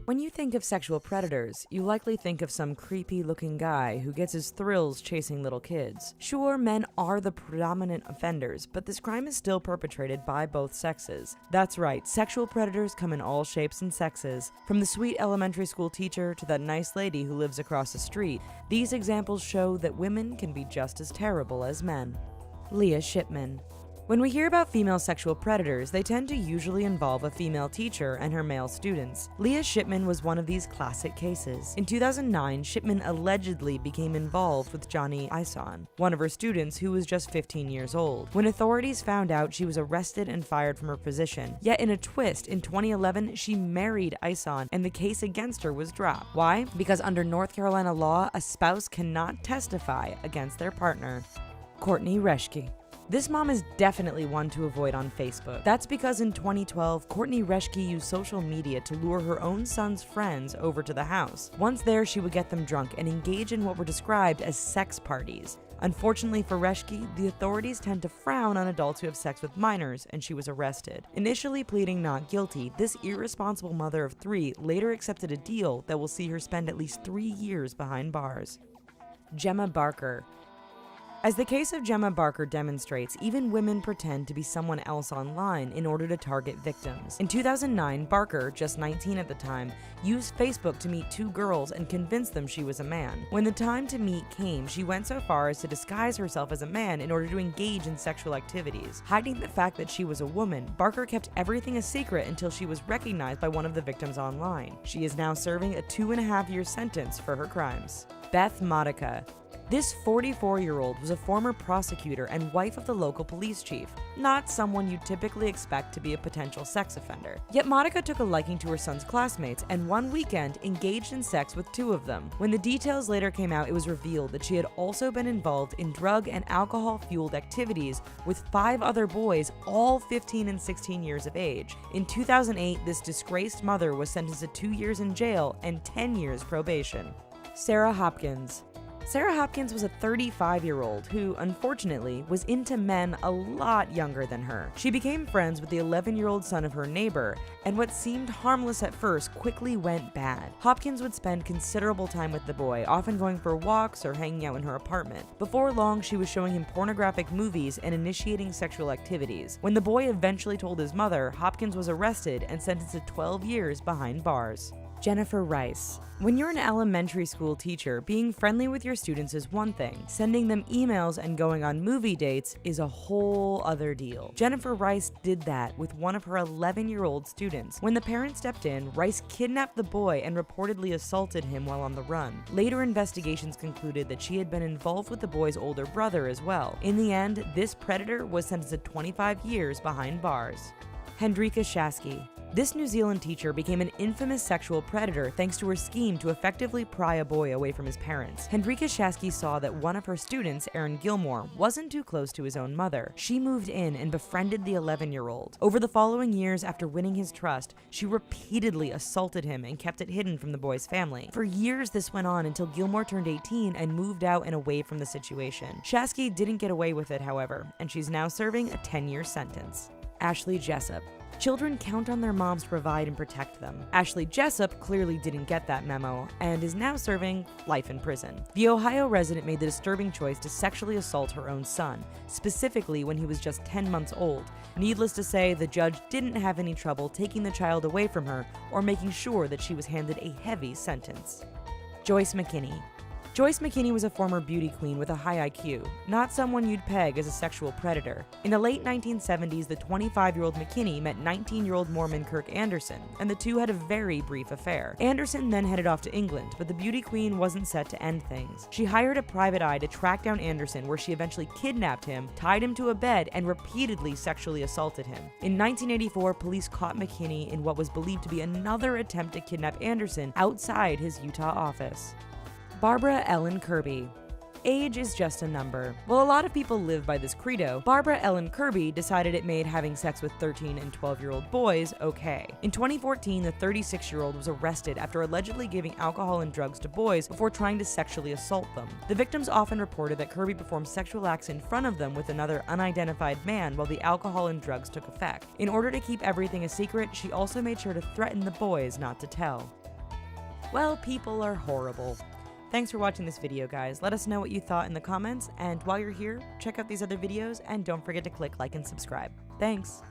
When you think of sexual predators, you likely think of some creepy-looking guy who gets his thrills chasing little kids. Sure, men are the predominant offenders, but this crime is still perpetrated by both sexes. That's right, sexual predators come in all shapes and sexes. From the sweet elementary school teacher to that nice lady who lives across the street, these examples show that women can be just as terrible as men. Leah Shipman. When we hear about female sexual predators, they tend to usually involve a female teacher and her male students. Leah Shipman was one of these classic cases. In 2009, Shipman allegedly became involved with Johnny Ison, one of her students who was just 15 years old. When authorities found out, she was arrested and fired from her position. Yet in a twist, in 2011, she married Ison and the case against her was dropped. Why? Because under North Carolina law, a spouse cannot testify against their partner. Courtney Reschke. This mom is definitely one to avoid on Facebook. That's because in 2012, Courtney Reschke used social media to lure her own son's friends over to the house. Once there, she would get them drunk and engage in what were described as sex parties. Unfortunately for Reschke, the authorities tend to frown on adults who have sex with minors, and she was arrested. Initially pleading not guilty, this irresponsible mother of three later accepted a deal that will see her spend at least 3 years behind bars. Gemma Barker. As the case of Gemma Barker demonstrates, even women pretend to be someone else online in order to target victims. In 2009, Barker, just 19 at the time, used Facebook to meet 2 girls and convince them she was a man. When the time to meet came, she went so far as to disguise herself as a man in order to engage in sexual activities. Hiding the fact that she was a woman, Barker kept everything a secret until she was recognized by one of the victims online. She is now serving a 2.5-year sentence for her crimes. Beth Modica. This 44-year-old was a former prosecutor and wife of the local police chief, not someone you'd typically expect to be a potential sex offender. Yet Modica took a liking to her son's classmates and one weekend engaged in sex with 2 of them. When the details later came out, it was revealed that she had also been involved in drug and alcohol-fueled activities with 5 other boys, all 15 and 16 years of age. In 2008, this disgraced mother was sentenced to 2 years in jail and 10 years probation. Sarah Hopkins. Sarah Hopkins was a 35-year-old who, unfortunately, was into men a lot younger than her. She became friends with the 11-year-old son of her neighbor, and what seemed harmless at first quickly went bad. Hopkins would spend considerable time with the boy, often going for walks or hanging out in her apartment. Before long, she was showing him pornographic movies and initiating sexual activities. When the boy eventually told his mother, Hopkins was arrested and sentenced to 12 years behind bars. Jennifer Rice. When you're an elementary school teacher, being friendly with your students is one thing. Sending them emails and going on movie dates is a whole other deal. Jennifer Rice did that with one of her 11-year-old students. When the parent stepped in, Rice kidnapped the boy and reportedly assaulted him while on the run. Later investigations concluded that she had been involved with the boy's older brother as well. In the end, this predator was sentenced to 25 years behind bars. Hendrika Shasky. This New Zealand teacher became an infamous sexual predator thanks to her scheme to effectively pry a boy away from his parents. Hendrika Shasky saw that one of her students, Aaron Gilmore, wasn't too close to his own mother. She moved in and befriended the 11-year-old. Over the following years, after winning his trust, she repeatedly assaulted him and kept it hidden from the boy's family. For years, this went on until Gilmore turned 18 and moved out and away from the situation. Shasky didn't get away with it, however, and she's now serving a 10-year sentence. Ashley Jessup. Children count on their moms to provide and protect them. Ashley Jessup clearly didn't get that memo and is now serving life in prison. The Ohio resident made the disturbing choice to sexually assault her own son, specifically when he was just 10 months old. Needless to say, the judge didn't have any trouble taking the child away from her or making sure that she was handed a heavy sentence. Joyce McKinney. Joyce McKinney was a former beauty queen with a high IQ, not someone you'd peg as a sexual predator. In the late 1970s, the 25-year-old McKinney met 19-year-old Mormon Kirk Anderson, and the two had a very brief affair. Anderson then headed off to England, but the beauty queen wasn't set to end things. She hired a private eye to track down Anderson, where she eventually kidnapped him, tied him to a bed, and repeatedly sexually assaulted him. In 1984, police caught McKinney in what was believed to be another attempt to kidnap Anderson outside his Utah office. Barbara Ellen Kirby. Age is just a number. While a lot of people live by this credo, Barbara Ellen Kirby decided it made having sex with 13 and 12-year-old boys okay. In 2014, the 36-year-old was arrested after allegedly giving alcohol and drugs to boys before trying to sexually assault them. The victims often reported that Kirby performed sexual acts in front of them with another unidentified man while the alcohol and drugs took effect. In order to keep everything a secret, she also made sure to threaten the boys not to tell. Well, people are horrible. Thanks for watching this video, guys. Let us know what you thought in the comments, and while you're here, check out these other videos and don't forget to click like and subscribe. Thanks!